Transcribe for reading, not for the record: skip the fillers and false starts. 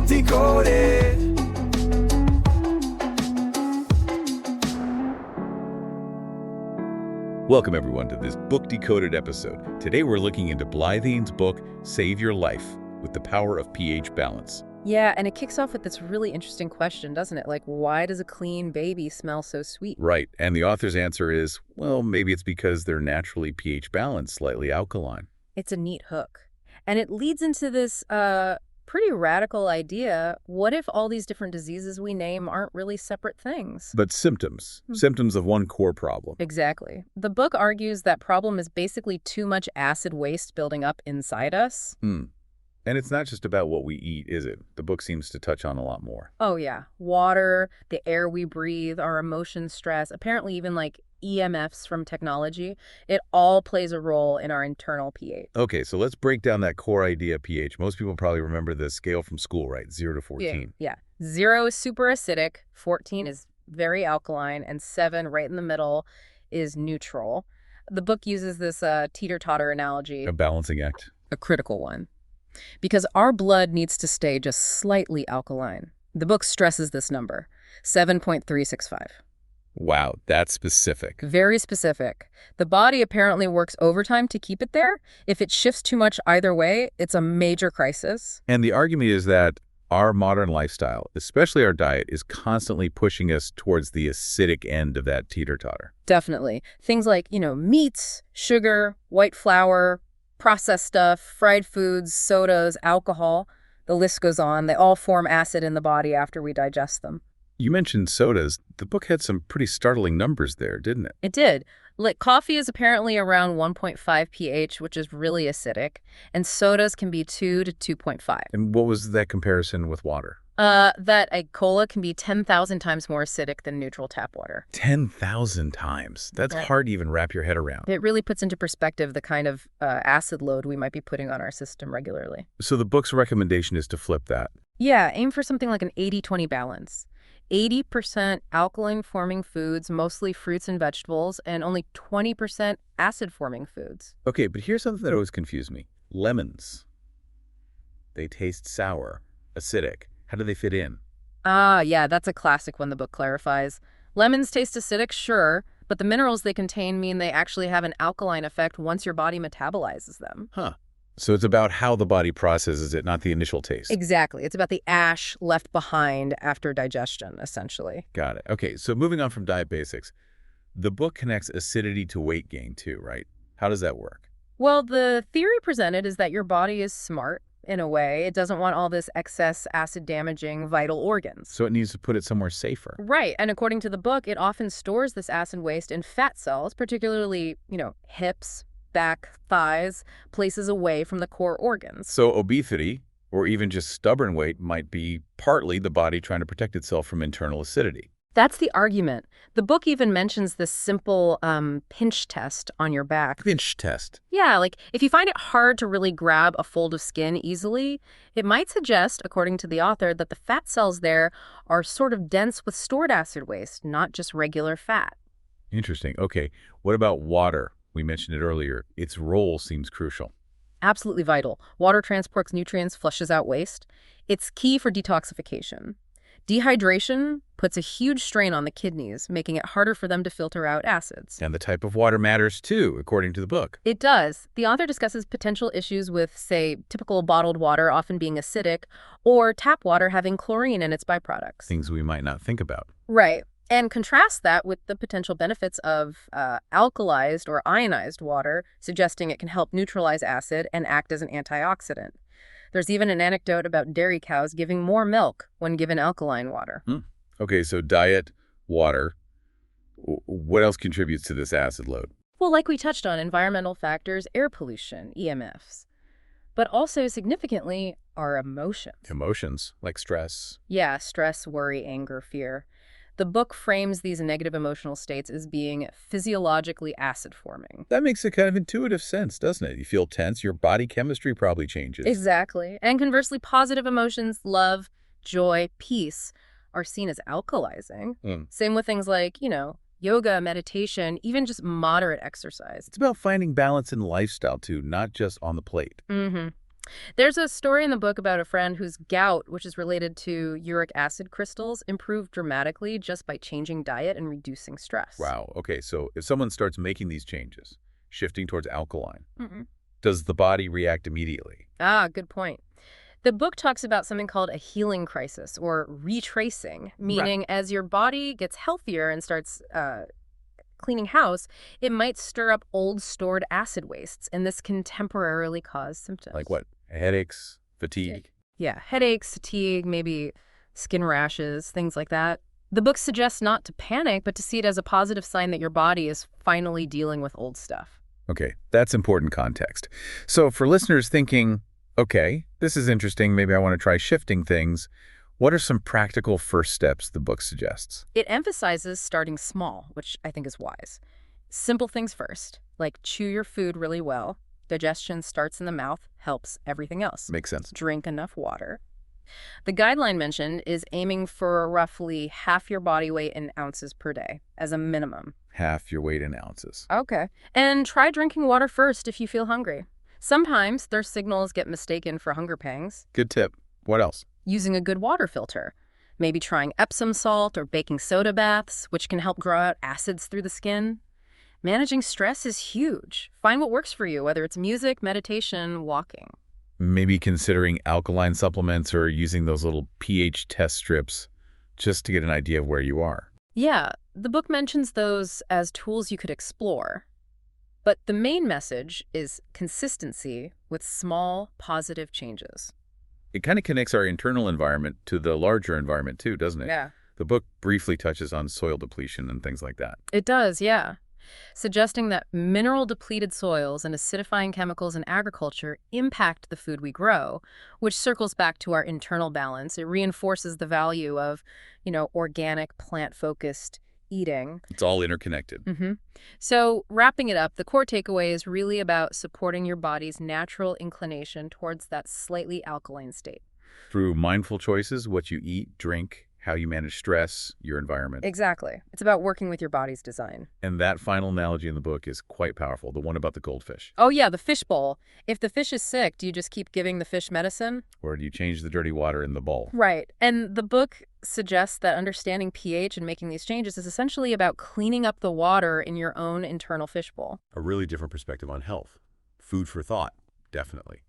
Decoded. Welcome, everyone, to this Book Decoded episode. Today we're looking into Blythe Ayne's book, Save Your Life, with the Power of pH Balance. Yeah, and it kicks off with this really interesting question, doesn't it? Like, why does a clean baby smell so sweet? Right, and the author's answer is, well, maybe it's because they're naturally pH balanced, slightly alkaline. It's a neat hook. And it leads into this pretty radical idea. What if all these different diseases we name aren't really separate things? But symptoms of one core problem. Exactly. The book argues that problem is basically too much acid waste building up inside us. And it's not just about what we eat, is it? The book seems to touch on a lot more. Oh, yeah. Water, the air we breathe, our emotions, stress, apparently even like EMFs from technology. It all plays a role in our internal pH. Okay, so let's break down that core idea of pH. Most people probably remember the scale from school, right? 0 to 14. Yeah. 0 is super acidic, 14 is very alkaline, and 7, right in the middle, is neutral. The book uses this teeter-totter analogy. A balancing act. A critical one. Because our blood needs to stay just slightly alkaline. The book stresses this number, 7.365. Wow, that's specific. Very specific. The body apparently works overtime to keep it there. If it shifts too much either way, it's a major crisis. And the argument is that our modern lifestyle, especially our diet, is constantly pushing us towards the acidic end of that teeter-totter. Definitely. Things like, meats, sugar, white flour, processed stuff, fried foods, sodas, alcohol. The list goes on. They all form acid in the body after we digest them. You mentioned sodas. The book had some pretty startling numbers there, didn't it? It did. Like, coffee is apparently around 1.5 pH, which is really acidic, and sodas can be 2 to 2.5. And what was that comparison with water? That a cola can be 10,000 times more acidic than neutral tap water. 10,000 times. That's hard to even wrap your head around. It really puts into perspective the kind of acid load we might be putting on our system regularly. So the book's recommendation is to flip that. Yeah, aim for something like an 80-20 balance. 80% alkaline-forming foods, mostly fruits and vegetables, and only 20% acid-forming foods. Okay, but here's something that always confused me. Lemons. They taste sour, acidic. How do they fit in? Yeah, that's a classic one the book clarifies. Lemons taste acidic, sure, but the minerals they contain mean they actually have an alkaline effect once your body metabolizes them. Huh. So it's about how the body processes it, not the initial taste. Exactly. It's about the ash left behind after digestion, essentially. Got it. Okay, so moving on from diet basics, the book connects acidity to weight gain too, right? How does that work? Well, the theory presented is that your body is smart, in a way. It doesn't want all this excess acid-damaging vital organs. So it needs to put it somewhere safer. Right, and according to the book, it often stores this acid waste in fat cells, particularly, hips, back, thighs, places away from the core organs. So obesity, or even just stubborn weight, might be partly the body trying to protect itself from internal acidity. That's the argument. The book even mentions this simple pinch test on your back. Pinch test. Yeah, like if you find it hard to really grab a fold of skin easily, it might suggest, according to the author, that the fat cells there are sort of dense with stored acid waste, not just regular fat. Interesting. Okay, what about water? We mentioned it earlier. Its role seems crucial. Absolutely vital. Water transports nutrients, flushes out waste. It's key for detoxification. Dehydration puts a huge strain on the kidneys, making it harder for them to filter out acids. And the type of water matters too, according to the book. It does. The author discusses potential issues with, say, typical bottled water often being acidic, or tap water having chlorine in its byproducts. Things we might not think about. Right. And contrast that with the potential benefits of alkalized or ionized water, suggesting it can help neutralize acid and act as an antioxidant. There's even an anecdote about dairy cows giving more milk when given alkaline water. Okay, so diet, water. What else contributes to this acid load? Well, like we touched on, environmental factors, air pollution, EMFs. But also, significantly, our emotions. Emotions, like stress. Yeah, stress, worry, anger, fear. The book frames these negative emotional states as being physiologically acid-forming. That makes a kind of intuitive sense, doesn't it? You feel tense, your body chemistry probably changes. Exactly. And conversely, positive emotions, love, joy, peace, are seen as alkalizing. Same with things like, yoga, meditation, even just moderate exercise. It's about finding balance in lifestyle, too, not just on the plate. There's a story in the book about a friend whose gout, which is related to uric acid crystals, improved dramatically just by changing diet and reducing stress. Wow. Okay, so if someone starts making these changes, shifting towards alkaline, Mm-mm. does the body react immediately? Ah, good point. The book talks about something called a healing crisis or retracing, Right. meaning as your body gets healthier and starts cleaning house, it might stir up old stored acid wastes, and this can temporarily cause Like symptoms. what? Headaches, fatigue? Yeah, headaches, fatigue, maybe skin rashes, things like that. The book suggests not to panic, but to see it as a positive sign that your body is finally dealing with old stuff. Okay, that's important context. So for listeners thinking, okay, this is interesting, maybe I want to try shifting things, what are some practical first steps the book suggests? It emphasizes starting small, which I think is wise. Simple things first, like chew your food really well. Digestion starts in the mouth, helps everything else. Makes sense. Drink enough water. The guideline mentioned is aiming for roughly half your body weight in ounces per day as a minimum. Half your weight in ounces. Okay. And try drinking water first if you feel hungry. Sometimes their signals get mistaken for hunger pangs. Good tip. What else? Using a good water filter. Maybe trying Epsom salt or baking soda baths, which can help draw out acids through the skin. Managing stress is huge. Find what works for you, whether it's music, meditation, walking. Maybe considering alkaline supplements or using those little pH test strips just to get an idea of where you are. Yeah, the book mentions those as tools you could explore. But the main message is consistency with small, positive changes. It kind of connects our internal environment to the larger environment too, doesn't it? Yeah. The book briefly touches on soil depletion and things like that. It does, yeah. Suggesting that mineral-depleted soils and acidifying chemicals in agriculture impact the food we grow, which circles back to our internal balance. It reinforces the value of, organic, plant-focused eating. It's all interconnected. So, wrapping it up, the core takeaway is really about supporting your body's natural inclination towards that slightly alkaline state. Through mindful choices, what you eat, drink, how you manage stress, your environment. Exactly. It's about working with your body's design. And that final analogy in the book is quite powerful, the one about the goldfish. Oh, yeah, the fish bowl. If the fish is sick, do you just keep giving the fish medicine? Or do you change the dirty water in the bowl? Right. And the book suggests that understanding pH and making these changes is essentially about cleaning up the water in your own internal fishbowl. A really different perspective on health. Food for thought, definitely.